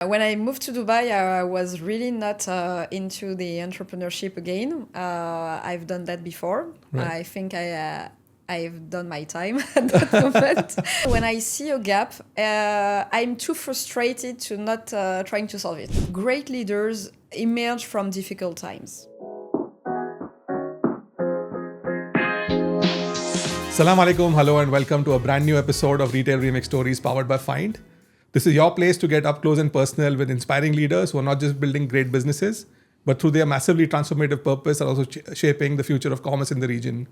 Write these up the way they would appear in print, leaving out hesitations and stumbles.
When I moved to Dubai, I was really not into the entrepreneurship again. I've done that before. Right. I think I've done my time at that moment. When I see a gap, I'm too frustrated to not trying to solve it. Great leaders emerge from difficult times. Salam alaikum, hello and welcome to a brand new episode of Retail Remix Stories powered by Find. This is your place to get up close and personal with inspiring leaders who are not just building great businesses, but through their massively transformative purpose are also shaping the future of commerce in the region.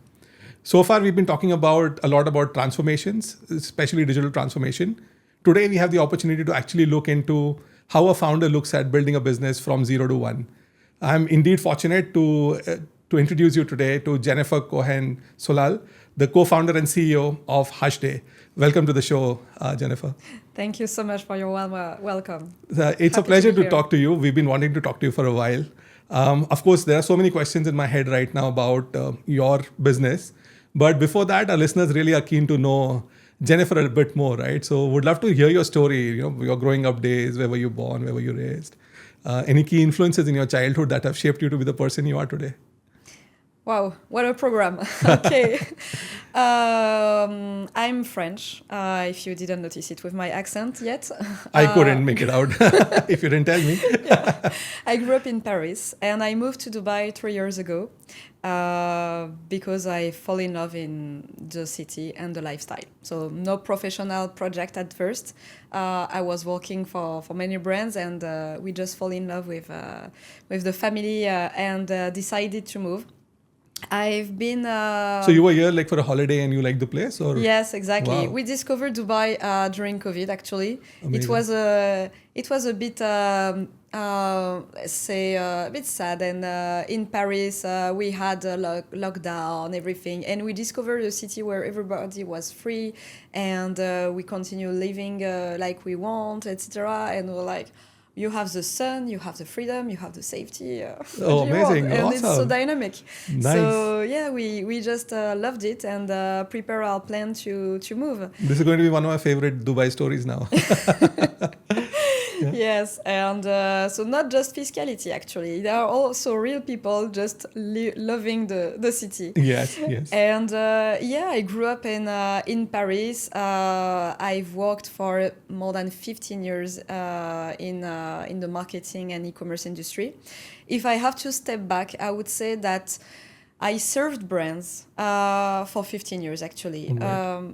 So far, we've been talking a lot about transformations, especially digital transformation. Today, we have the opportunity to actually look into how a founder looks at building a business from 0 to 1. I'm indeed fortunate to introduce you today to Jennifer Cohen Solal, the co-founder and CEO of HushDay. Welcome to the show, Jennifer. Thank you so much for your welcome. It's a pleasure to talk to you. We've been wanting to talk to you for a while. Of course, there are so many questions in my head right now about your business. But before that, our listeners really are keen to know Jennifer a bit more, right? So would love to hear your story, your growing up days, where were you born, where were you raised? Any key influences in your childhood that have shaped you to be the person you are today? Wow, what a program. Okay. I'm French, if you didn't notice it with my accent yet. I couldn't make it out if you didn't tell me. Yeah. I grew up in Paris and I moved to Dubai 3 years ago because I fell in love in the city and the lifestyle. So no professional project at first. I was working for many brands and we just fell in love with the family and decided to move. I've been... So you were here like for a holiday and you liked the place? Or? Yes, exactly. Wow. We discovered Dubai during COVID, actually. Amazing. It was a bit, let's say, a bit sad. And in Paris, we had a lockdown, everything. And we discovered a city where everybody was free. And we continue living like we want, etc. And we're like... You have the sun, you have the freedom, you have the safety. Oh, amazing. And awesome. It's so dynamic. Nice. So, yeah, we just loved it and prepare our plan to move. This is going to be one of my favorite Dubai stories now. Yeah. Yes, and so not just fiscality, actually. There are also real people just loving the city. Yes. And I grew up in Paris. I've worked for more than 15 years in the marketing and e-commerce industry. If I have to step back, I would say that I served brands for 15 years, actually,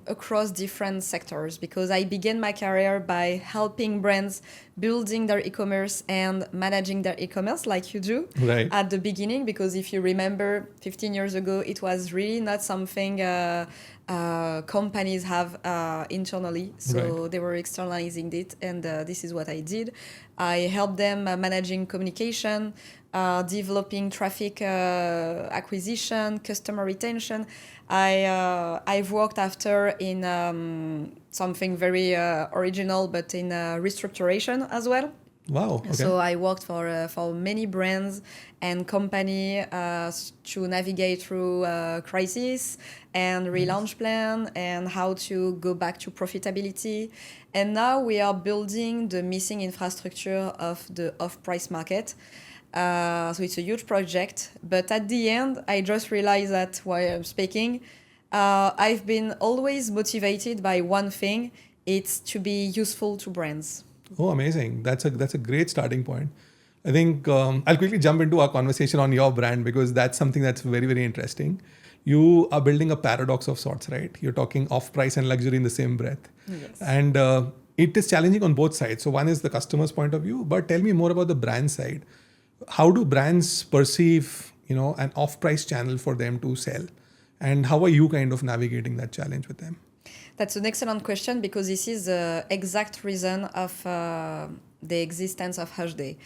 across different sectors, because I began my career by helping brands building their e-commerce and managing their e-commerce like you do at the beginning. Because if you remember, 15 years ago, it was really not something companies have internally. So they were externalizing it. And this is what I did. I helped them managing communication, developing traffic acquisition, customer retention. I've worked after in something very original, but in restructuration as well. Wow. Okay. So I worked for many brands and company to navigate through crisis and relaunch plan and how to go back to profitability. And now we are building the missing infrastructure of the off-price market. So it's a huge project. But at the end, I just realized that while I'm speaking, I've been always motivated by one thing. It's to be useful to brands. Oh, amazing. That's a great starting point. I think I'll quickly jump into our conversation on your brand because that's something that's very, very interesting. You are building a paradox of sorts, right? You're talking off-price and luxury in the same breath. Yes. And it is challenging on both sides. So one is the customer's point of view, but tell me more about the brand side. How do brands perceive, an off-price channel for them to sell? And how are you kind of navigating that challenge with them? That's an excellent question because this is the exact reason of the existence of HushDay.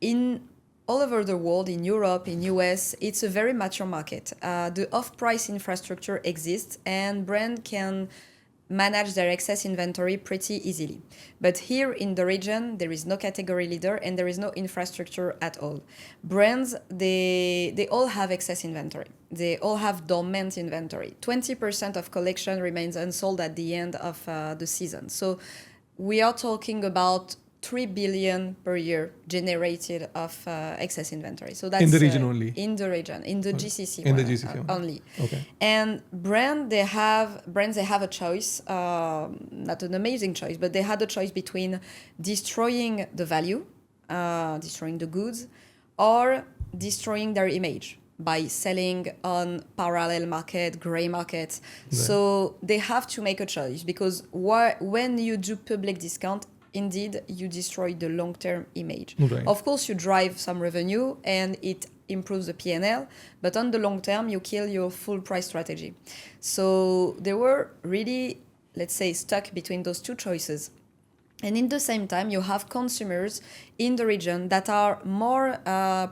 In all over the world, in Europe, in US, it's a very mature market. The off-price infrastructure exists and brands can manage their excess inventory pretty easily. But here in the region, there is no category leader and there is no infrastructure at all. Brands, they all have excess inventory. They all have dormant inventory. 20% of collection remains unsold at the end of the season. So we are talking about 3 billion per year generated of excess inventory. So that's in the region only. In the region, in the GCC. In the GCC only. Okay. And brands they have a choice, not an amazing choice, but they had a choice between destroying the value, destroying the goods, or destroying their image by selling on parallel market, gray markets. Right. So they have to make a choice, because when you do public discount, indeed, you destroy the long-term image. Right. Of course, you drive some revenue and it improves the P&L, but on the long term, you kill your full price strategy. So they were really, let's say, stuck between those two choices. And in the same time, you have consumers in the region that are more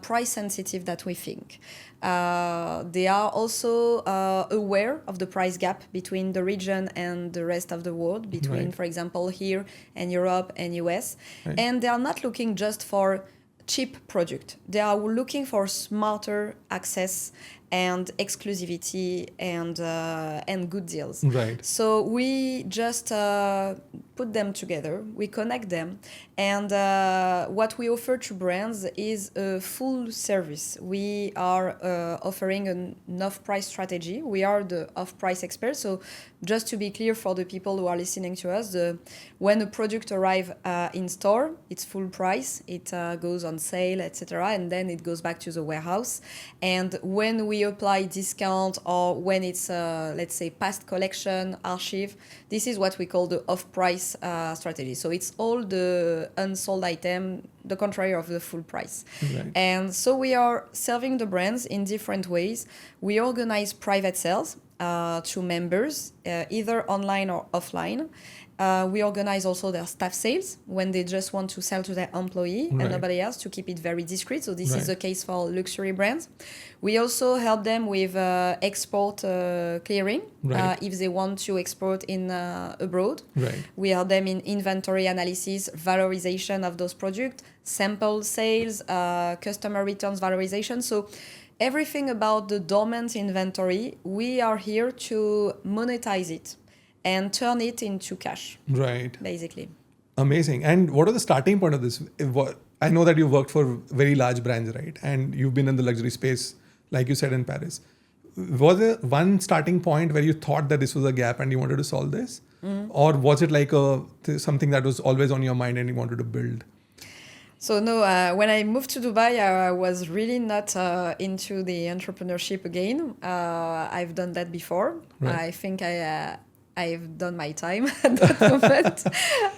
price sensitive than we think. They are also aware of the price gap between the region and the rest of the world, between, right. for example, here and Europe and US. Right. And they are not looking just for cheap product. They are looking for smarter access and exclusivity and good deals. Right. So we just put them together, we connect them, and what we offer to brands is a full service. We are offering an off-price strategy. We are the off-price experts. So just to be clear for the people who are listening to us, when a product arrives in store, it's full price, it goes on sale, etc., and then it goes back to the warehouse. And when we apply discount, or when it's let's say past collection, archive, this is what we call the off-price strategy. So it's all the unsold item, the contrary of the full price. Right. And so we are serving the brands in different ways. We organize private sales to members, either online or offline. We organize also their staff sales when they just want to sell to their employee, right. and nobody else, to keep it very discreet. So this right. is the case for luxury brands. We also help them with export clearing, right. If they want to export in abroad. Right. We help them in inventory analysis, valorization of those products, sample sales, customer returns valorization. So everything about the dormant inventory, we are here to monetize it and turn it into cash. Right. Basically. Amazing. And what are the starting point of this? I know that you worked for very large brands, right? And you've been in the luxury space, like you said, in Paris. Was there one starting point where you thought that this was a gap and you wanted to solve this? Mm-hmm. Or was it like something that was always on your mind and you wanted to build? So no, when I moved to Dubai, I was really not into the entrepreneurship again. I've done that before. Right. I think I've done my time at that moment.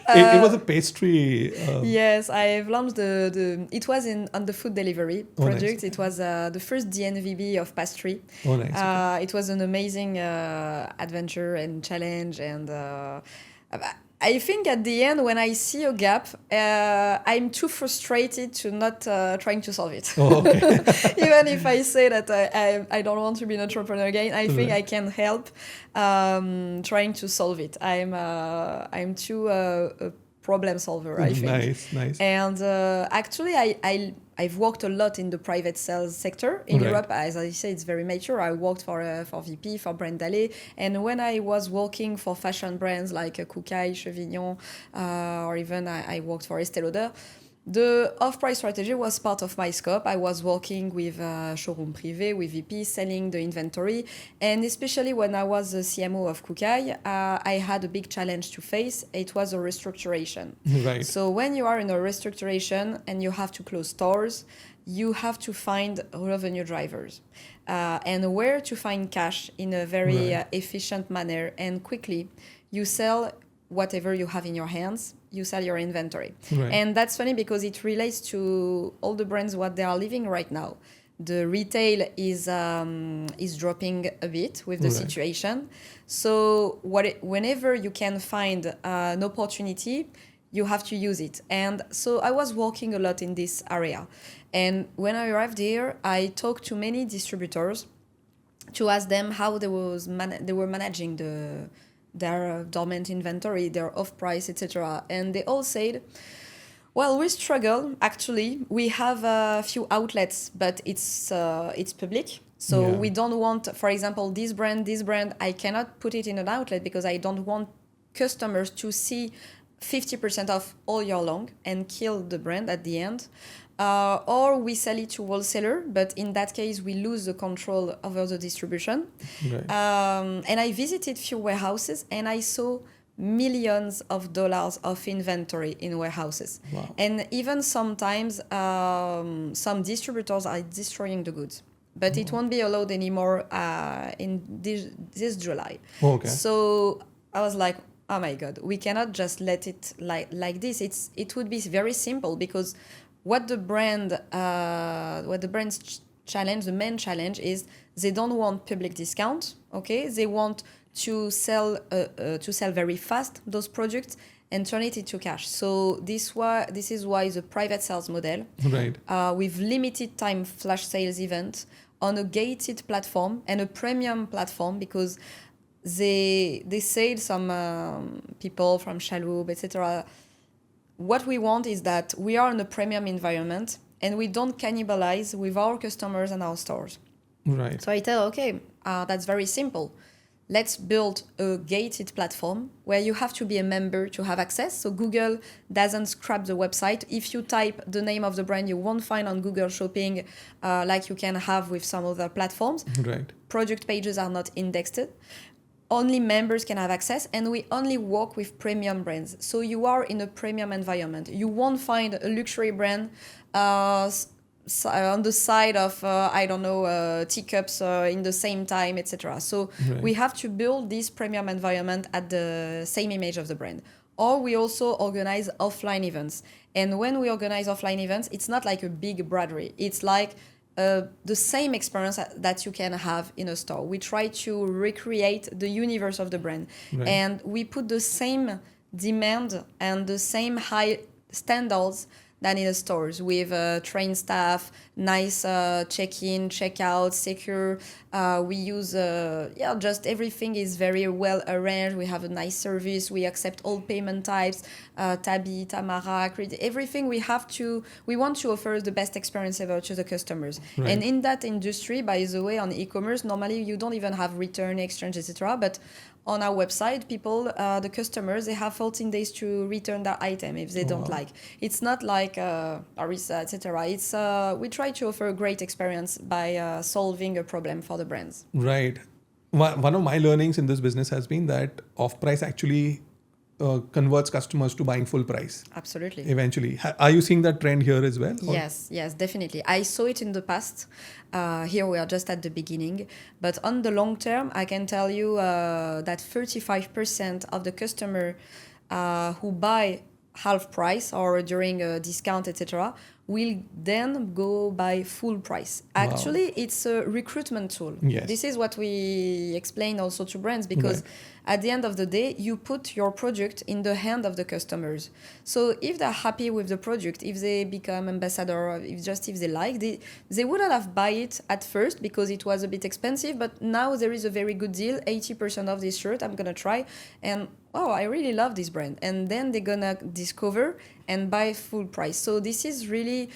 It was a pastry. Yes, I've launched it was on the food delivery project. Nice. It was the first DNVB of pastry. Oh, nice. Okay. It was an amazing adventure and challenge, and I think at the end, when I see a gap, I'm too frustrated to not trying to solve it. Oh, okay. Even if I say that I don't want to be an entrepreneur again, I think I can help trying to solve it. I'm too a problem solver, I think. Nice. And actually, I've worked a lot in the private sales sector. In Europe, as I say, it's very mature. I worked for VP, for Brand Alley. And when I was working for fashion brands like Koukaï, Chevignon, or even I worked for Estée Lauder, the off-price strategy was part of my scope. I was working with showroom privé, with VP, selling the inventory. And especially when I was the CMO of Koukaï, I had a big challenge to face. It was a restructuration. Right. So when you are in a restructuration and you have to close stores, you have to find revenue drivers and where to find cash in a very efficient manner and quickly. You sell whatever you have in your hands, you sell your inventory. Right. And that's funny because it relates to all the brands, what they are living right now. The retail is dropping a bit with the situation. So whenever you can find an opportunity, you have to use it. And so I was working a lot in this area. And when I arrived here, I talked to many distributors to ask them how they were managing their dormant inventory, their off-price, etc. And they all said, well, we struggle, actually. We have a few outlets, but it's public. So we don't want, for example, this brand, I cannot put it in an outlet because I don't want customers to see 50% off all year long and kill the brand at the end. Or we sell it to wholesaler, but in that case, we lose the control over the distribution. Right. And I visited few warehouses and I saw millions of dollars of inventory in warehouses. Wow. And even sometimes some distributors are destroying the goods. But it won't be allowed anymore in this July. Okay. So I was like, oh my God, we cannot just let it like this. It would be very simple because what the brand's challenge, the main challenge is they don't want public discount. Okay, they want to sell very fast those products and turn it into cash. So this is why the private sales model, right, with limited time flash sales event on a gated platform and a premium platform, because they say some people from Shaloub, etc. What we want is that we are in a premium environment and we don't cannibalize with our customers and our stores. right. So I tell, okay, that's very simple. Let's build a gated platform where you have to be a member to have access. So Google doesn't scrap the website. If you type the name of the brand, you won't find on Google Shopping like you can have with some other platforms. Right. Product pages are not indexed. Only members can have access, and we only work with premium brands. So you are in a premium environment. You won't find a luxury brand on the side of, teacups in the same time, etc. So right, we have to build this premium environment at the same image of the brand. Or we also organize offline events. And when we organize offline events, it's not like a big braderie. It's like the same experience that you can have in a store. We try to recreate the universe of the brand. right, And we put the same demand and the same high standards than in the stores, with trained staff, nice check-in, check-out, secure. We use, just everything is very well arranged. We have a nice service. We accept all payment types, Tabi, Tamara, credit, everything. We want to offer the best experience ever to the customers. Right. And in that industry, by the way, on e-commerce, normally you don't even have return, exchange, etc. But on our website, people, the customers, they have 14 days to return their item if they don't like. It's not like Arisa, etc. It's we try to offer a great experience by solving a problem for the brands. Right. One of my learnings in this business has been that off-price actually converts customers to buying full price. Absolutely. Eventually. Are you seeing that trend here as well? Yes, definitely. I saw it in the past. Here we are just at the beginning. But on the long term, I can tell you that 35% of the customer who buy half price or during a discount, etc., will then go by full price. Actually, it's a recruitment tool. Yes. This is what we explain also to brands, because at the end of the day, you put your product in the hand of the customers. So if they're happy with the product, if they become ambassador, or if they like, they wouldn't have buy it at first because it was a bit expensive, but now there is a very good deal, 80% off this shirt, I'm gonna try, and wow, I really love this brand. And then they're gonna discover and buy full price. So this is really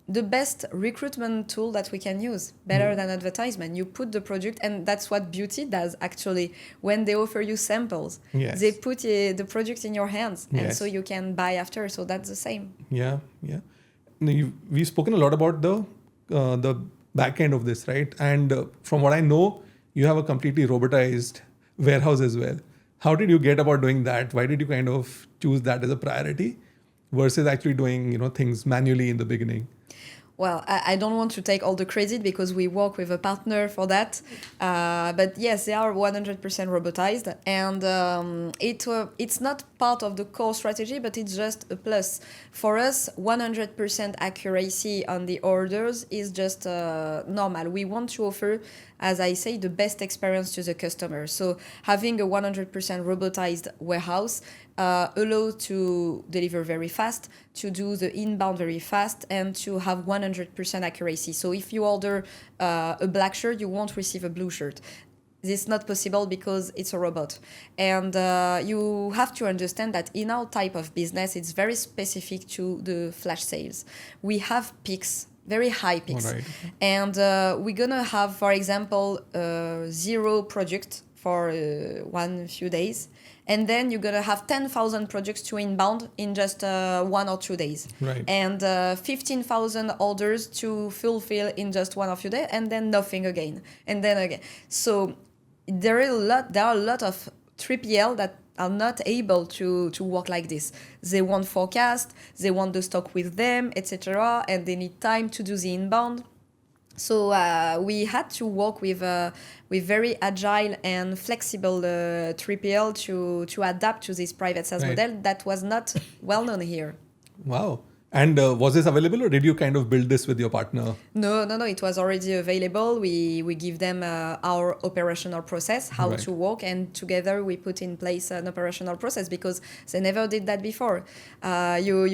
the best recruitment tool that we can use, better than advertisement. You put the product, and that's what beauty does actually. When they offer you samples, Yes. they put the product in your hands, and Yes. so you can buy after. So that's the same. Yeah. We've spoken a lot about the back end of this, right? And from what I know, you have a completely robotized warehouse as well. How did you get about doing that? Why did you kind of choose that as a priority versus actually doing things manually in the beginning? Well, I don't want to take all the credit because we work with a partner for that. But yes, they are 100% robotized. And it's not part of the core strategy, but it's just a plus. For us, 100% accuracy on the orders is just normal. We want to offer, as I say, the best experience to the customer. So having a 100% robotized warehouse allows to deliver very fast, to do the inbound very fast, and to have 100% accuracy. So if you order a black shirt, you won't receive a blue shirt. This is not possible because it's a robot. And you have to understand that in our type of business, it's very specific to the flash sales. We have peaks, very high peaks. All right. And we're going to have, for example, 0 product for few days. and then you're gonna have 10,000 products to inbound in just 1 or 2 days, right? And 15,000 orders to fulfill in just 1 or 2 days, and then nothing again, and then again. So there are a lot of 3PL that are not able to work like this. They want forecast, they want the stock with them, etc., and they need time to do the inbound. So we had to work with very agile and flexible 3PL to adapt to this private sales Right. model that was not well known here. Wow. And was this available, or did you kind of build this with your partner? No, it was already available. We give them our operational process, how Right. to work, and together we put in place an operational process because they never did that before.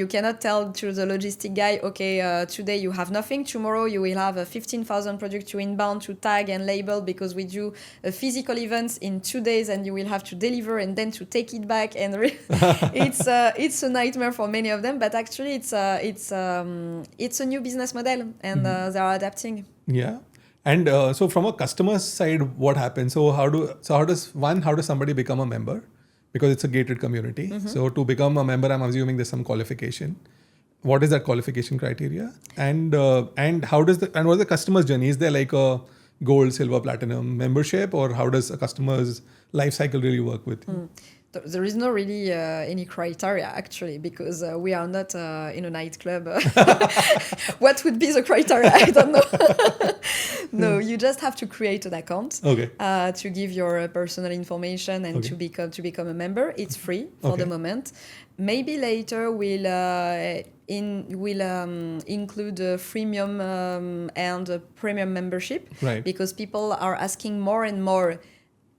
You cannot tell to the logistic guy, okay, today you have nothing, tomorrow you will have 15,000 products to inbound, to tag and label, because we do a physical events in 2 days and you will have to deliver and then to take it back. And it's a nightmare for many of them, but actually it's a new business model, and they are adapting. Yeah. And so from a customer side, what happens? So how does somebody become a member? Because it's a gated community. So to become a member, I'm assuming there's some qualification. What is that qualification criteria? And what's the customer's journey? Is there like a gold, silver, platinum membership, or how does a customer's life cycle really work with you? There is no really any criteria, actually, because we are not in a nightclub. What would be the criteria? I don't know. No, you just have to create an account, Okay. To give your personal information and Okay. to become a member. It's free for the moment. Maybe later we'll include a freemium and a premium membership, Right. because people are asking more and more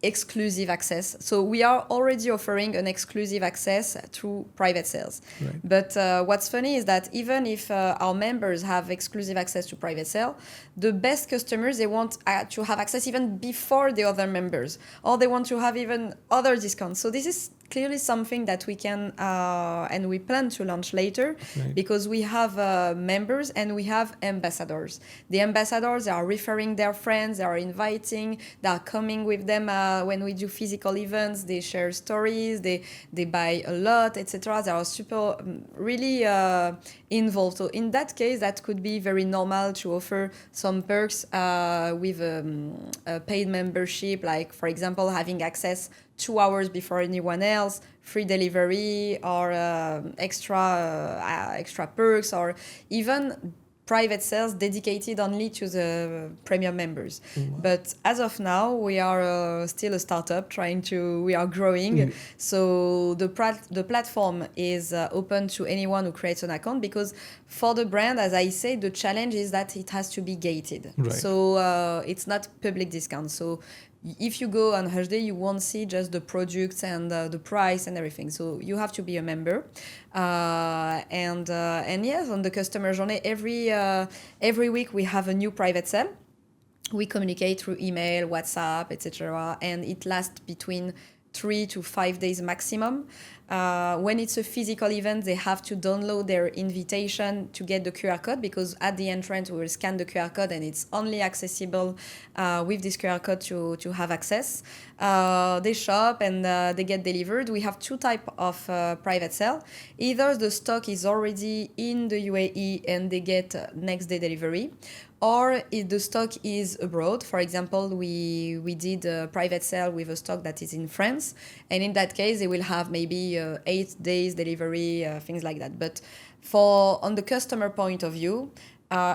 exclusive access. So we are already offering an exclusive access through private sales. Right. But what's funny is that even if our members have exclusive access to private sale, the best customers, they want to have access even before the other members, or they want to have even other discounts. So this is clearly something that we can and we plan to launch later, Right. because we have members and we have ambassadors. The ambassadors are referring their friends, they are inviting, they are coming with them when we do physical events, they share stories, they buy a lot, etc. They are super really involved. So in that case, that could be very normal to offer some perks with a paid membership, like for example having access 2 hours before anyone else, free delivery, or extra perks, or even private sales dedicated only to the premium members. Wow. But as of now, we are still a startup we are growing. So the platform is open to anyone who creates an account, because for the brand, as I say, the challenge is that it has to be gated. Right. So it's not public discount. So if you go on HushDay, you won't see just the products and the price and everything. So you have to be a member. And yes, on the customer journey, every week we have a new private sale. We communicate through email, WhatsApp, etc., and it lasts between 3 to 5 days maximum. When it's a physical event, they have to download their invitation to get the QR code, because at the entrance we will scan the QR code and it's only accessible with this QR code to have access. They shop and they get delivered. We have 2 types of private sale. Either the stock is already in the UAE and they get next day delivery, or if the stock is abroad. For example, we did a private sale with a stock that is in France, and in that case they will have maybe 8 days delivery, things like that. But on the customer point of view,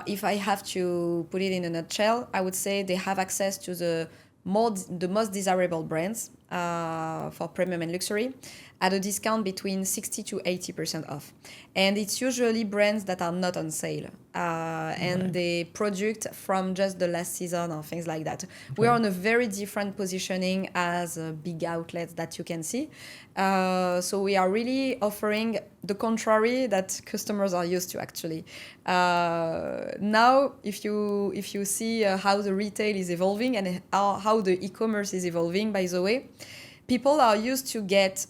if I have to put it in a nutshell, I would say they have access to the most desirable brands for premium and luxury at a discount between 60 to 80% off. And it's usually brands that are not on sale, and they product from just the last season or things like that. We are on a very different positioning as big outlets that you can see. So we are really offering the contrary that customers are used to, actually. Now, if you see how the retail is evolving and how the e-commerce is evolving, by the way, people are used to get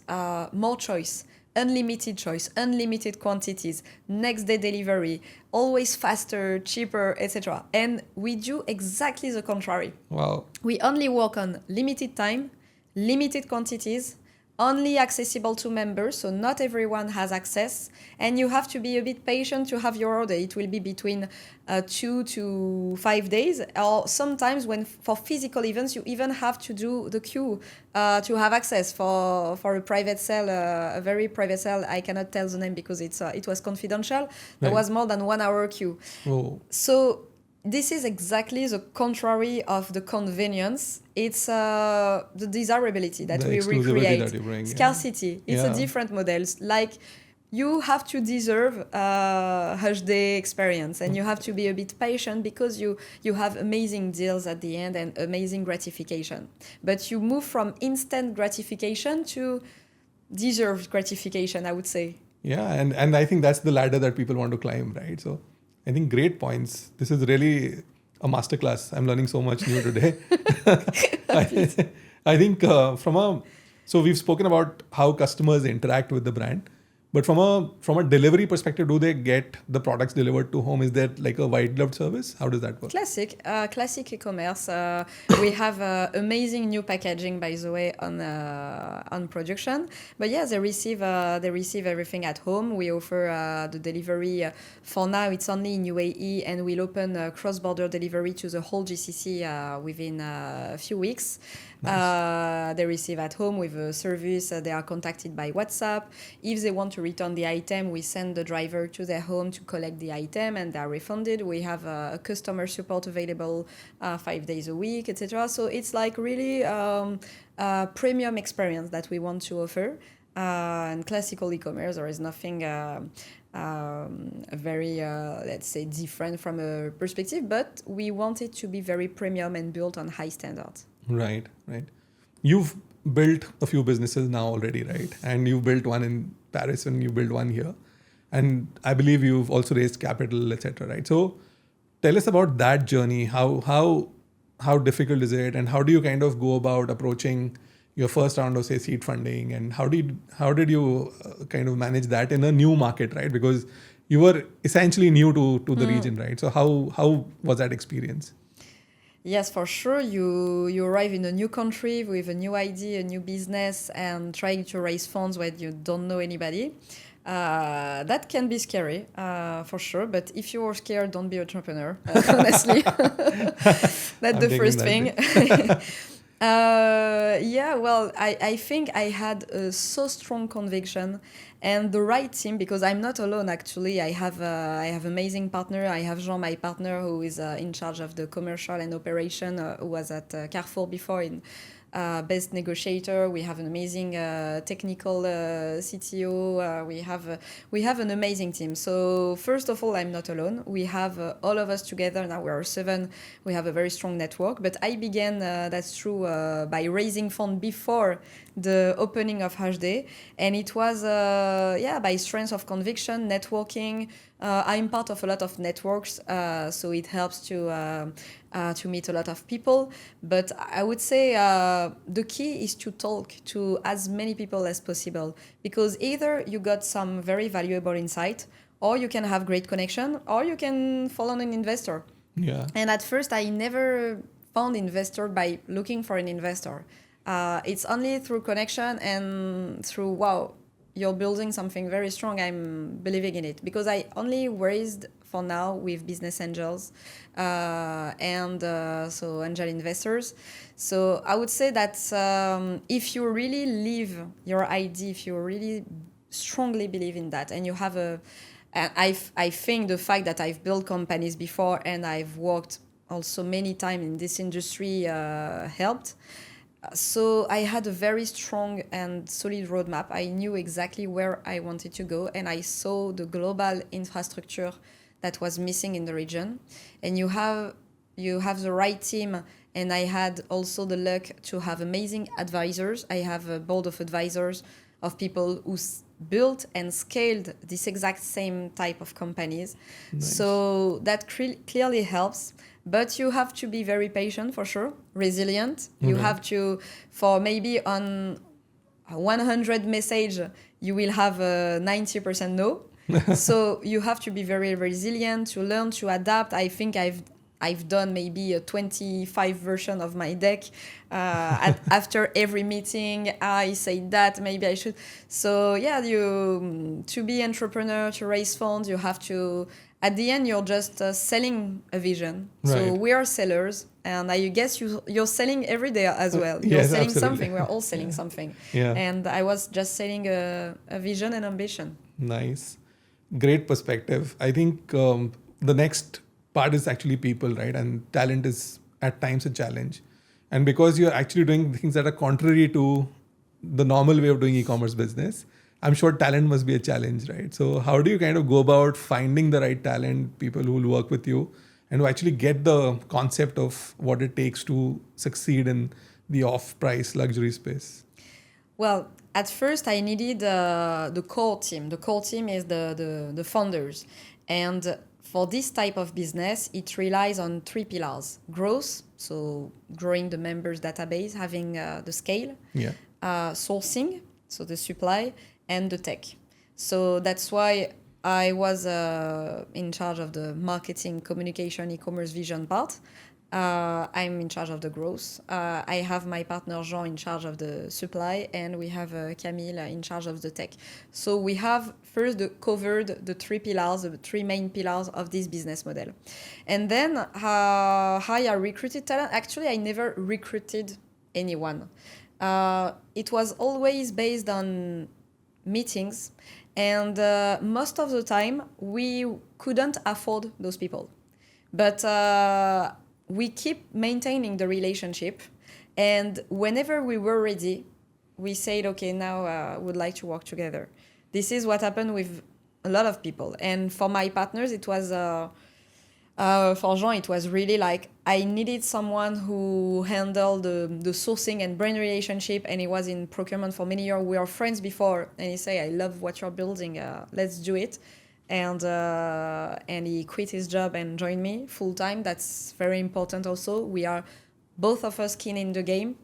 more choice, unlimited quantities, next day delivery, always faster, cheaper, etc. And we do exactly the contrary. Wow. We only work on limited time, limited quantities, only accessible to members, so not everyone has access, and you have to be a bit patient to have your order. It will be between 2 to 5 days, or sometimes when for physical events you even have to do the queue to have access for a private sale, a very private sale. I cannot tell the name because it was confidential. There Right. was more than 1 hour queue. Oh, So this is exactly the contrary of the convenience. It's the desirability that The we exclusivity recreate. that you bring, yeah. Scarcity. It's a Yeah. different model. Like you have to deserve HushDay experience, and you have to be a bit patient because you have amazing deals at the end and amazing gratification. But you move from instant gratification to deserved gratification, I would say. Yeah, and I think that's the ladder that people want to climb, right? So I think great points. This is really a masterclass. I'm learning so much new today. I think so we've spoken about how customers interact with the brand, but from a delivery perspective, do they get the products delivered to home? Is that like a white glove service? How does that work? Classic e-commerce. We have amazing new packaging, by the way, on production. But yeah, they receive everything at home. We offer the delivery. For now, it's only in UAE, and we'll open cross-border delivery to the whole GCC within a few weeks. Nice. They receive at home with a service. They are contacted by WhatsApp. If they want to return the item, we send the driver to their home to collect the item, and they are refunded. We have a customer support available 5 days a week, etc. So it's like really a premium experience that we want to offer. And classical e-commerce, there is nothing very, let's say, different from a perspective, but we want it to be very premium and built on high standards. Right. You've built a few businesses now already, right? And you built one in Paris and you built one here. And I believe you've also raised capital, etc. Right? So tell us about that journey. How difficult is it? And how do you kind of go about approaching your first round of, say, seed funding? And how did you kind of manage that in a new market, right? Because you were essentially new to the region, right? So how was that experience? Yes, for sure. You arrive in a new country with a new idea, a new business, and trying to raise funds when you don't know anybody. That can be scary, for sure. But if you're scared, don't be an entrepreneur, honestly. That's the first thing. I think I had a so strong conviction and the right team, because I'm not alone. Actually, I have amazing partner. I have Jean, my partner, who is in charge of the commercial and operation, who was at Carrefour before in best negotiator. We have an amazing technical CTO. We have an amazing team. So first of all, I'm not alone. We have all of us together. Now we are 7. We have a very strong network. But I began, that's true, by raising funds before the opening of HushDay. And it was, by strength of conviction, networking. I'm part of a lot of networks, so it helps to meet a lot of people. But I would say the key is to talk to as many people as possible, because either you got some very valuable insight, or you can have great connection, or you can follow an investor. Yeah. And at first, I never found investor by looking for an investor. It's only through connection and through, wow, you're building something very strong, I'm believing in it. Because I only raised for now with business angels and angel investors. So I would say that if you really live your idea, if you really strongly believe in that, and you have I think the fact that I've built companies before and I've worked also many times in this industry helped. So I had a very strong and solid roadmap. I knew exactly where I wanted to go, and I saw the global infrastructure that was missing in the region. And you have the right team, and I had also the luck to have amazing advisors. I have a board of advisors of people who built and scaled this exact same type of companies. Nice. So that clearly helps. But you have to be very patient, for sure, resilient. You have to, for maybe on 100 message, you will have 90% no. So you have to be very resilient, to learn to adapt. I think I've I've done maybe a 25 version of my deck. After every meeting, I say that maybe I should. So yeah, to be entrepreneur, to raise funds, you have to. At the end, you're just selling a vision. Right. So we are sellers, and I guess you're selling every day as well. You're Yes, selling absolutely. something. We're all selling something. Yeah. And I was just selling a vision and ambition. Nice. Great perspective. I think the next part is actually people, right? And talent is at times a challenge. And because you're actually doing things that are contrary to the normal way of doing e-commerce business, I'm sure talent must be a challenge, right? So how do you kind of go about finding the right talent, people who will work with you, and who actually get the concept of what it takes to succeed in the off-price luxury space? Well, at first I needed the core team. The core team is the founders. And for this type of business, it relies on 3 pillars. Growth, so growing the members database, having the scale. Yeah. Sourcing, so the supply, and the tech. So that's why I was in charge of the marketing, communication, e-commerce vision part. I'm in charge of the growth. I have my partner Jean in charge of the supply, and we have Camille in charge of the tech. So we have first covered the 3 pillars, the 3 main pillars of this business model. And then how I recruited talent. Actually, I never recruited anyone. It was always based on meetings, and most of the time we couldn't afford those people. But we keep maintaining the relationship, and whenever we were ready, we said, okay, now we would like to work together. This is what happened with a lot of people. And for my partners, it was... for Jean, it was really like I needed someone who handled the sourcing and brand relationship, and he was in procurement for many years. We were friends before, and he said, I love what you're building, let's do it. And he quit his job and joined me full time. That's very important also. We are both of us keen in the game.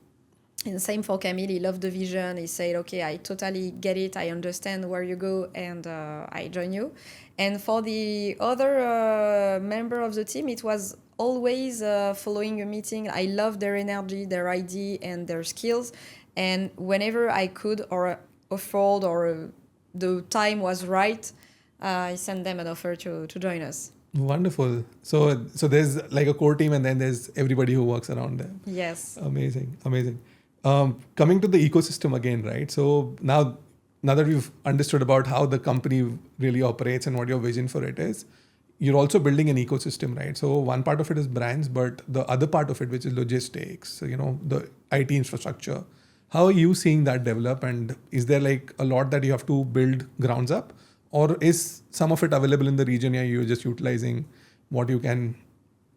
And same for Camille, he loved the vision. He said, okay, I totally get it. I understand where you go, and I join you. And for the other member of the team, it was always following a meeting. I love their energy, their idea, and their skills. And whenever I could or afford or the time was right, I sent them an offer to join us. Wonderful. So there's like a core team, and then there's everybody who works around them. Yes. Amazing. Coming to the ecosystem again, right? So now that we've understood about how the company really operates and what your vision for it is, you're also building an ecosystem, right? So one part of it is brands, but the other part of it, which is logistics, the IT infrastructure, how are you seeing that develop? And is there like a lot that you have to build grounds up, or is some of it available in the region? Yeah, you're just utilizing what you can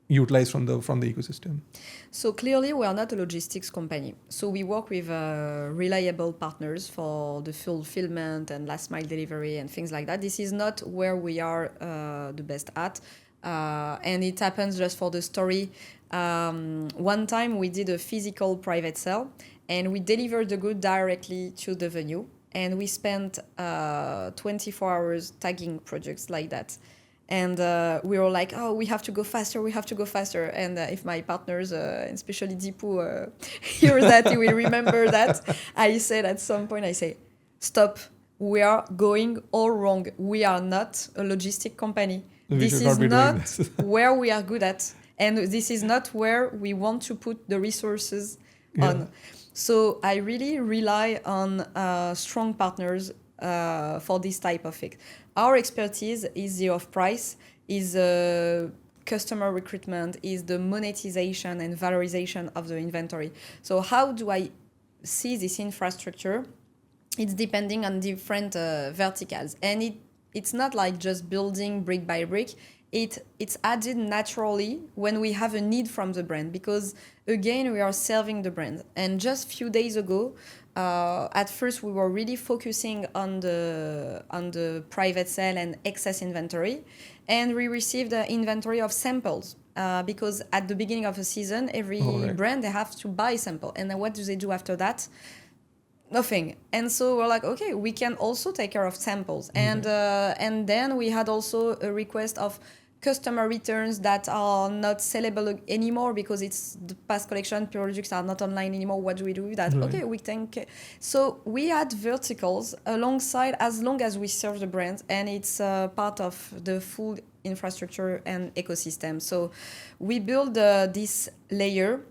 utilize from the ecosystem? So clearly we are not a logistics company. So we work with reliable partners for the fulfillment and last mile delivery and things like that. This is not where we are the best at. And it happens just for the story. One time we did a physical private sale, and we delivered the good directly to the venue. And we spent 24 hours tagging projects like that. And we were like, oh, we have to go faster. And if my partners, and especially Deepu, hear that, he will remember that. I said at some point, stop. We are going all wrong. We are not a logistic company. This is not where we are good at. And this is not where we want to put the resources on. So I really rely on strong partners for this type of thing. Our expertise is the off-price, is customer recruitment, is the monetization and valorization of the inventory. So how do I see this infrastructure? It's depending on different verticals. And it's not like just building brick by brick. It's added naturally when we have a need from the brand, because again, we are serving the brand. And just a few days ago, at first we were really focusing on the private sale and excess inventory, and we received an inventory of samples because at the beginning of the season, every brand, they have to buy sample. And then what do they do after that? Nothing. And so we're like, okay, we can also take care of samples. And then we had also a request of customer returns that are not sellable anymore because it's the past collection products are not online anymore. What do we do with that? Right. Okay, we think. So we add verticals alongside as long as we serve the brand, and it's part of the full infrastructure and ecosystem. So we build this layer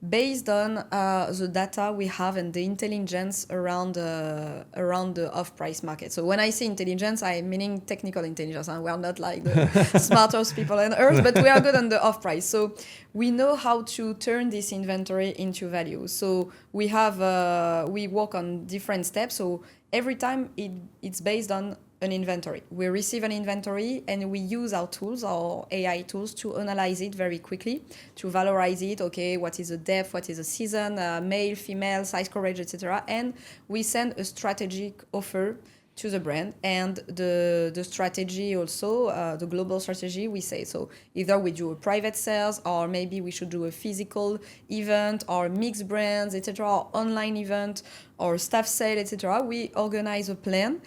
based on the data we have and the intelligence around the off-price market. So when I say intelligence, I'm meaning technical intelligence. And we are not like the smartest people on earth, but we are good on the off-price. So we know how to turn this inventory into value. So we have we work on different steps. So every time it's based on an inventory. We receive an inventory and we use our tools, our AI tools, to analyze it very quickly, to valorize it. Okay, what is the depth, what is the season, male, female, size coverage, etc. And we send a strategic offer to the brand, and the strategy also, the global strategy, we say. So either we do a private sales, or maybe we should do a physical event, or mixed brands, etc., or online event, or staff sale, etc. We organize a plan.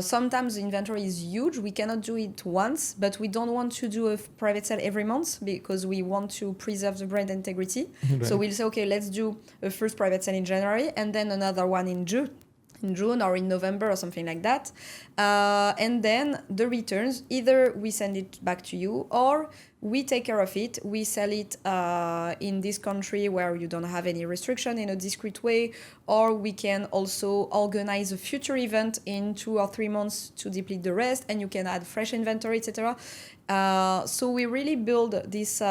Sometimes the inventory is huge. We cannot do it once, but we don't want to do a private sale every month because we want to preserve the brand integrity. Right. So we'll say, okay, let's do a first private sale in January and then another one in June or in November or something like that. And then the returns, either we send it back to you or we take care of it. We sell it in this country where you don't have any restriction in a discreet way, or we can also organize a future event in 2 or 3 months to deplete the rest, and you can add fresh inventory, etc. So we really build this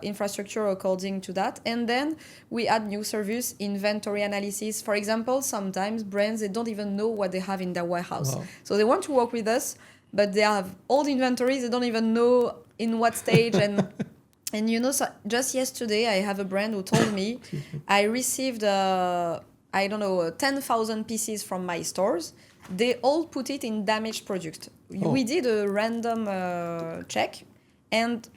infrastructure according to that. And then we add new service, inventory analysis. For example, sometimes brands, they don't even know what they have in their warehouse. Wow. So they want to work with us, but they have old inventories. They don't even know in what stage. And you know, so just yesterday, I have a brand who told me I received, 10,000 pieces from my stores. They all put it in damaged product. Oh. We did a random check, and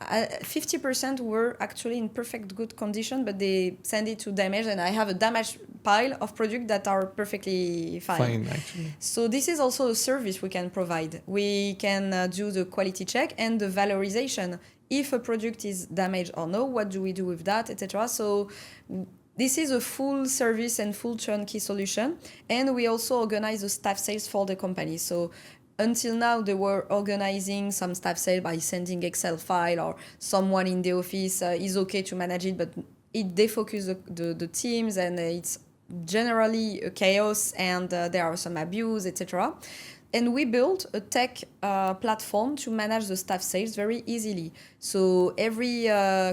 50% were actually in perfect good condition, but they send it to damage, and I have a damaged pile of products that are perfectly fine. Actually. So this is also a service we can provide. We can do the quality check and the valorization. If a product is damaged or no, what do we do with that, etc. So this is a full service and full turnkey solution. And we also organize the staff sales for the company. So until now, they were organizing some staff sale by sending Excel file, or someone in the office is okay to manage it, but it defocuses the teams, and it's generally a chaos, and there are some abuse, etc. And we built a tech platform to manage the staff sales very easily. So every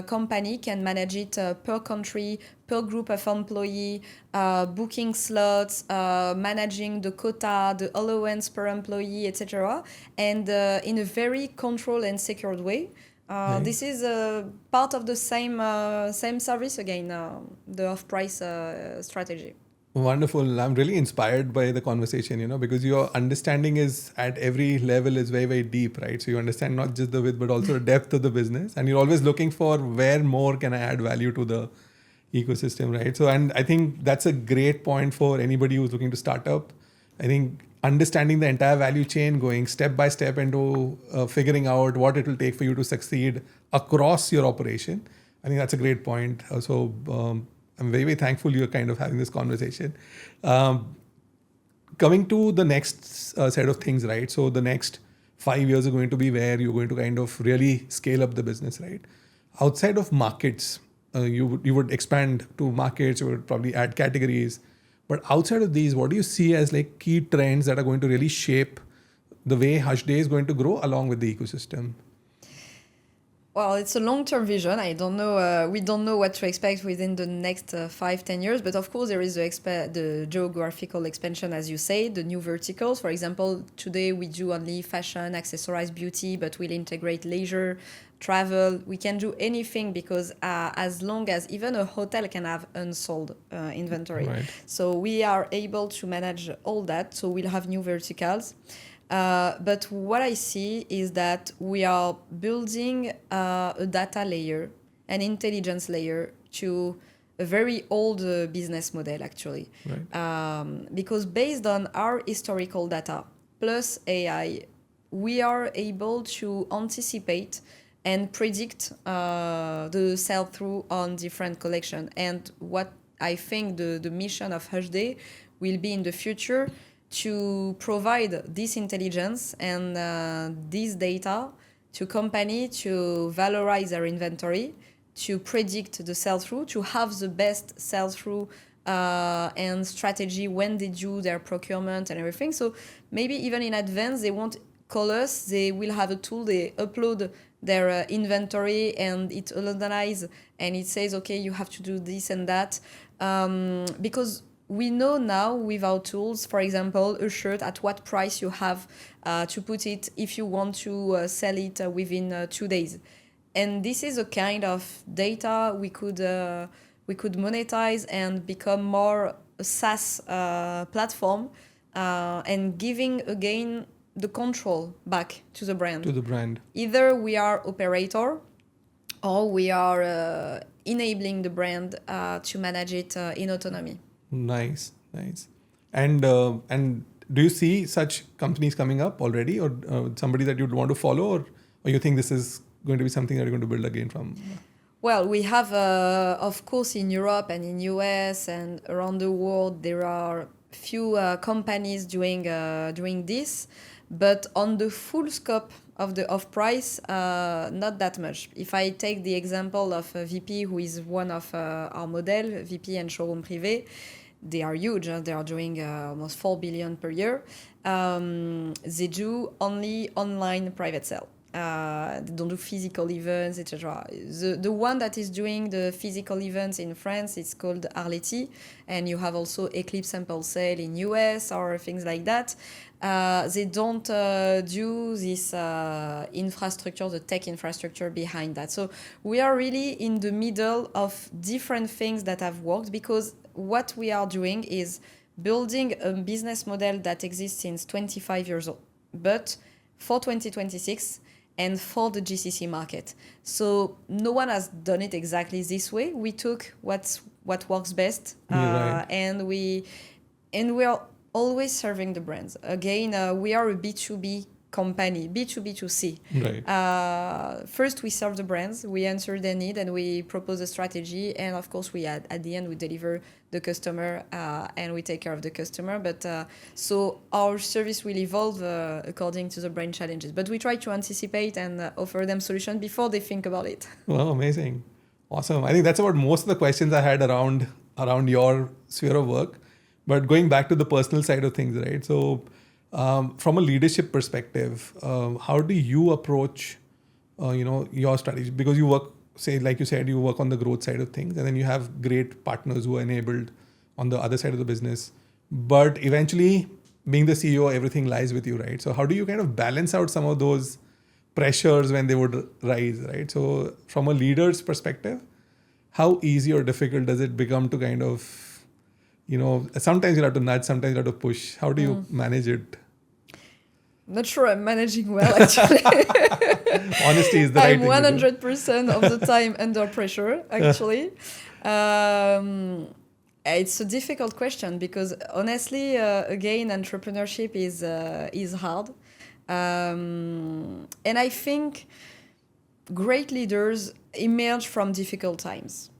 company can manage it per country, per group of employee, booking slots, managing the quota, the allowance per employee, etc. And in a very controlled and secured way. This is part of the same service again, the off-price strategy. Wonderful. I'm really inspired by the conversation, because your understanding is at every level is very, very deep, right? So you understand not just the width, but also the depth of the business. And you're always looking for where more can I add value to the ecosystem, right? So, and I think that's a great point for anybody who's looking to start up. I think understanding the entire value chain, going step by step into figuring out what it will take for you to succeed across your operation. I think that's a great point. Also, I'm very, very thankful you're kind of having this conversation. Coming to the next set of things, right? So the next 5 years are going to be where you're going to kind of really scale up the business, right? Outside of markets, you would expand to markets, you would probably add categories. But outside of these, what do you see as like key trends that are going to really shape the way HushDay is going to grow along with the ecosystem? Well, it's a long-term vision. I don't know. We don't know what to expect within the next 5-10 years. But of course, there is the geographical expansion, as you say, the new verticals. For example, today we do only fashion, accessories, beauty, but we'll integrate leisure, travel. We can do anything because as long as even a hotel can have unsold inventory. Right. So we are able to manage all that. So we'll have new verticals. But what I see is that we are building a data layer, an intelligence layer to a very old business model, actually. Right. Because based on our historical data plus AI, we are able to anticipate and predict the sell-through on different collection. And what I think the mission of HushDay will be in the future to provide this intelligence and this data to company to valorize their inventory, to predict the sell-through, to have the best sell-through and strategy when they do their procurement and everything. So maybe even in advance, they won't call us, they will have a tool, they upload their inventory and it analyzes and it says, okay, you have to do this and that. Because we know now with our tools, for example, a shirt, at what price you have to put it if you want to sell it within 2 days. And this is a kind of data we could monetize and become more a SaaS platform and giving again the control back to the brand. To the brand. Either we are operator or we are enabling the brand to manage it in autonomy. Nice. And do you see such companies coming up already, or somebody that you'd want to follow, or you think this is going to be something that you're going to build again from? Well, we have, of course, in Europe and in US and around the world, there are few companies doing this, but on the full scope of the off-price, not that much. If I take the example of VP, who is one of our model, VP and Showroom Privé, they are huge. They are doing almost 4 billion per year. They do only online private sale. They don't do physical events, etc. The one that is doing the physical events in France, it's called Arletty, and you have also Eclipse Sample Sale in US or things like that. They don't do this infrastructure, the tech infrastructure behind that. So we are really in the middle of different things that have worked, because what we are doing is building a business model that exists since 25 years old, but for 2026 and for the GCC market. So no one has done it exactly this way. We took what works best, right. and we are always serving the brands. Again, we are a B2B company, B2B2C. Right. First, we serve the brands, we answer their need, and we propose a strategy. And of course, at the end, we deliver the customer and we take care of the customer. But so our service will evolve according to the brand challenges. But we try to anticipate and offer them solutions before they think about it. Wow, amazing. Awesome. I think that's about most of the questions I had around your sphere of work. But going back to the personal side of things, right? So from a leadership perspective, how do you approach, your strategy? Because you work, say, like you said, you work on the growth side of things, and then you have great partners who are enabled on the other side of the business. But eventually, being the CEO, everything lies with you, right? So how do you kind of balance out some of those pressures when they would rise, right? So from a leader's perspective, how easy or difficult does it become to kind of, sometimes you have to nudge, sometimes you have to push. How do you manage it? Not sure I'm managing well, actually. Honesty is the right thing. I'm 100% of the time under pressure, actually. It's a difficult question because honestly, again, entrepreneurship is hard. And I think great leaders emerge from difficult times.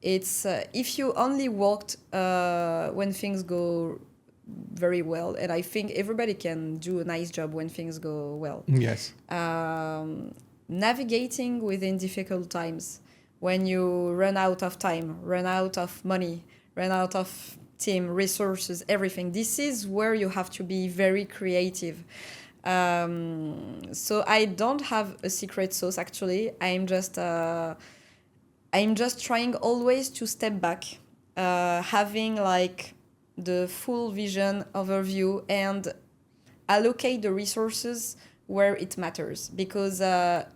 It's if you only worked when things go very well, and I think everybody can do a nice job when things go well. Yes. Navigating within difficult times, when you run out of time, run out of money, run out of team, resources, everything. This is where you have to be very creative. So I don't have a secret sauce, actually. I'm just trying always to step back, having like the full vision overview and allocate the resources where it matters. Because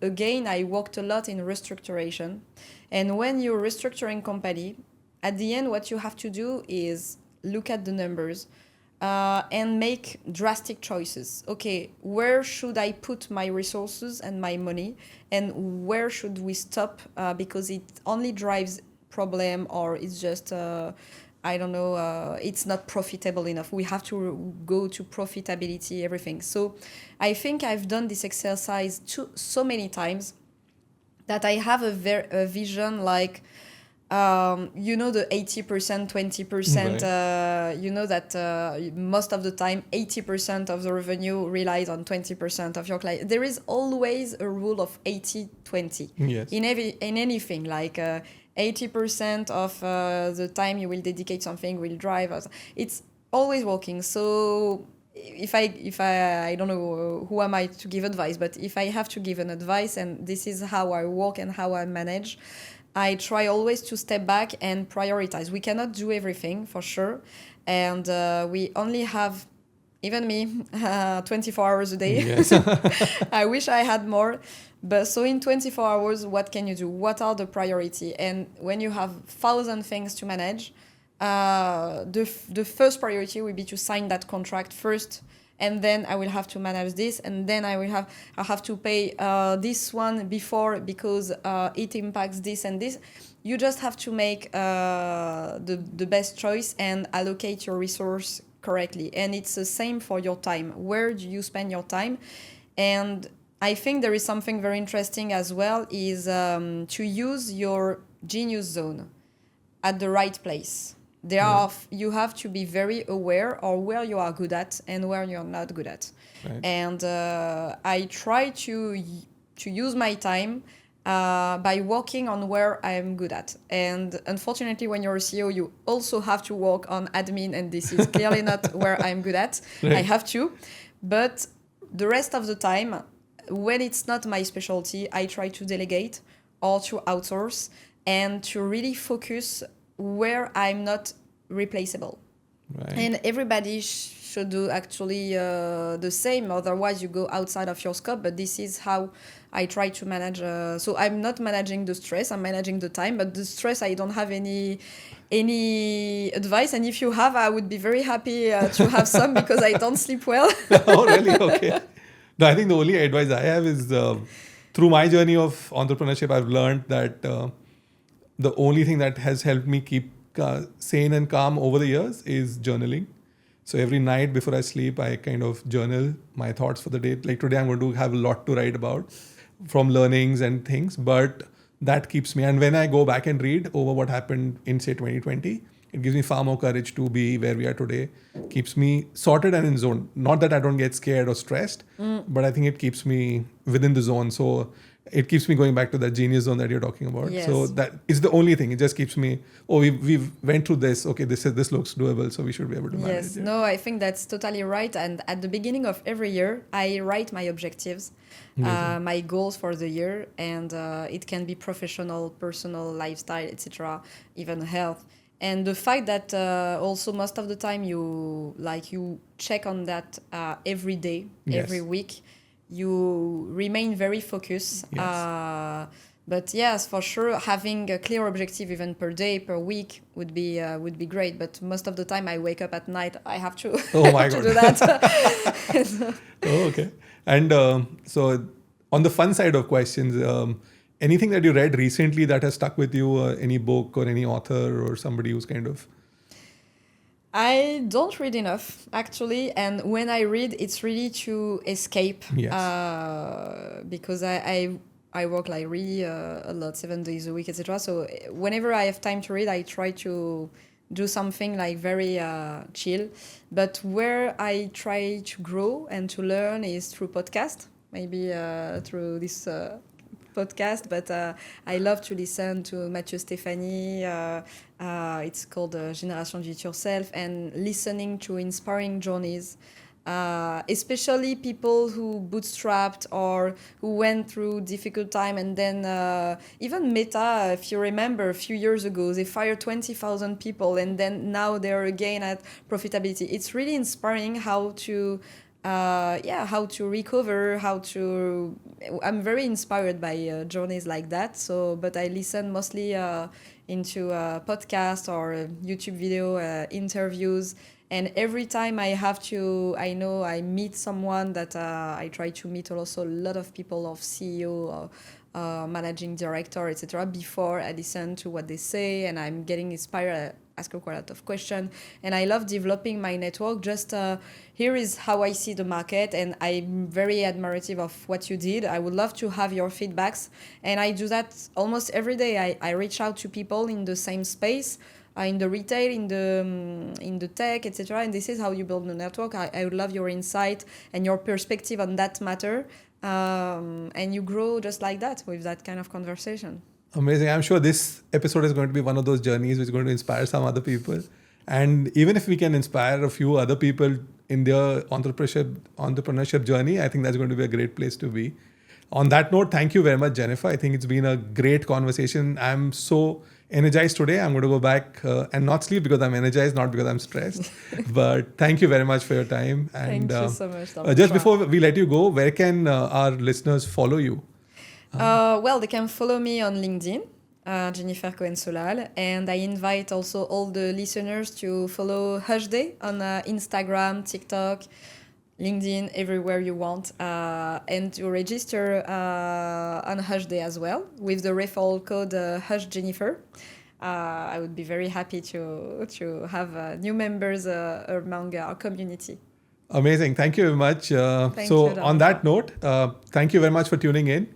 again, I worked a lot in restructuration. And when you're restructuring company, at the end, what you have to do is look at the numbers and make drastic choices. Okay, where should I put my resources and my money? And where should we stop because it only drives problem or it's just I don't know, it's not profitable enough. We have to go to profitability, everything. So I think I've done this exercise so many times that I have a vision like, the 80%, 20%, that most of the time, 80% of the revenue relies on 20% of your client. There is always a rule of 80-20 in anything, like 80% of the time you will dedicate something will drive us. It's always working. So if I don't know who am I to give advice, but if I have to give an advice, and this is how I work and how I manage, I try always to step back and prioritize. We cannot do everything, for sure. And we only have, even me, 24 hours a day. Yes. I wish I had more. But so in 24 hours, what can you do? What are the priority? And when you have 1,000 things to manage, the first priority will be to sign that contract first. And then I will have to manage this, and then I have to pay this one before, because it impacts this and this. You just have to make the best choice and allocate your resource correctly. And it's the same for your time. Where do you spend your time? And I think there is something very interesting as well, is to use your genius zone at the right place. You have to be very aware of where you are good at and where you're not good at. Right. And I try to use my time by working on where I am good at. And unfortunately, when you're a CEO, you also have to work on admin, and this is clearly not where I'm good at. Right. I have to. But the rest of the time, when it's not my specialty, I try to delegate or to outsource and to really focus where I'm not replaceable. Right. And everybody should do actually the same. Otherwise, you go outside of your scope. But this is how I try to manage. So I'm not managing the stress. I'm managing the time. But the stress, I don't have any advice. And if you have, I would be very happy to have some, because I don't sleep well. Oh, really? Okay. No, I think the only advice I have is through my journey of entrepreneurship, I've learned that the only thing that has helped me keep sane and calm over the years is journaling. So every night before I sleep, I kind of journal my thoughts for the day. Like today, I'm going to have a lot to write about from learnings and things, but that keeps me. And when I go back and read over what happened in, say, 2020, it gives me far more courage to be where we are today. Keeps me sorted and in zone. Not that I don't get scared or stressed, but I think it keeps me within the zone. So it keeps me going back to that genius zone that you're talking about. Yes. So that is the only thing. It just keeps me, we've went through this. Okay, this looks doable, so we should be able to manage it. Yes, no, I think that's totally right. And at the beginning of every year, I write my objectives, my goals for the year. And it can be professional, personal, lifestyle, etc., even health. And the fact that also most of the time you check on that every day, every week, you remain very focused. Yes. But yes, for sure, having a clear objective even per day, per week would be great. But most of the time, I wake up at night. I have to, do that. Oh, okay. And so on the fun side of questions, anything that you read recently that has stuck with you? Any book or any author or somebody who's kind of... I don't read enough, actually. And when I read, it's really to escape. Yes. Because I work like really a lot, 7 days a week, etc. So whenever I have time to read, I try to do something like very chill. But where I try to grow and to learn is through podcast, maybe through this podcast. But I love to listen to Mathieu Stéphanie. It's called Génération Do It Yourself, and listening to inspiring journeys, especially people who bootstrapped or who went through difficult time. And then even Meta, if you remember, a few years ago, they fired 20,000 people, and then now they're again at profitability. It's really inspiring how to recover, I'm very inspired by journeys like that. So, but I listen mostly into podcasts or YouTube video interviews. And every time I meet someone that I try to meet also a lot of people of CEO, managing director, etc. before I listen to what they say, and I'm getting inspired ask quite a lot of questions. And I love developing my network. Just here is how I see the market, and I'm very admirative of what you did. I would love to have your feedbacks, and I do that almost every day. I reach out to people in the same space, in the retail, in the tech, etc. And this is how you build a network. I would love your insight and your perspective on that matter. And you grow just like that with that kind of conversation. Amazing. I'm sure this episode is going to be one of those journeys which is going to inspire some other people. And even if we can inspire a few other people in their entrepreneurship journey, I think that's going to be a great place to be. On that note, thank you very much, Jennifer. I think it's been a great conversation. I'm so energized today. I'm going to go back and not sleep because I'm energized, not because I'm stressed. But thank you very much for your time. And thank you so much. Just before we let you go, where can our listeners follow you? Well, they can follow me on LinkedIn, Jennifer Cohen Solal, and I invite also all the listeners to follow HushDay on Instagram, TikTok, LinkedIn, everywhere you want, and to register on HushDay as well with the referral code HushJennifer. I would be very happy to have new members among our community. Amazing. Thank you very much. Thank you, on that note, thank you very much for tuning in.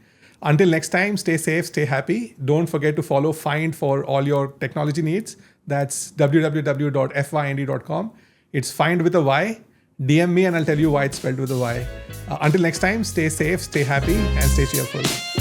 Until next time, stay safe, stay happy. Don't forget to follow Find for all your technology needs. That's www.fynd.com. It's Find with a Y. DM me and I'll tell you why it's spelled with a Y. Until next time, stay safe, stay happy, and stay cheerful.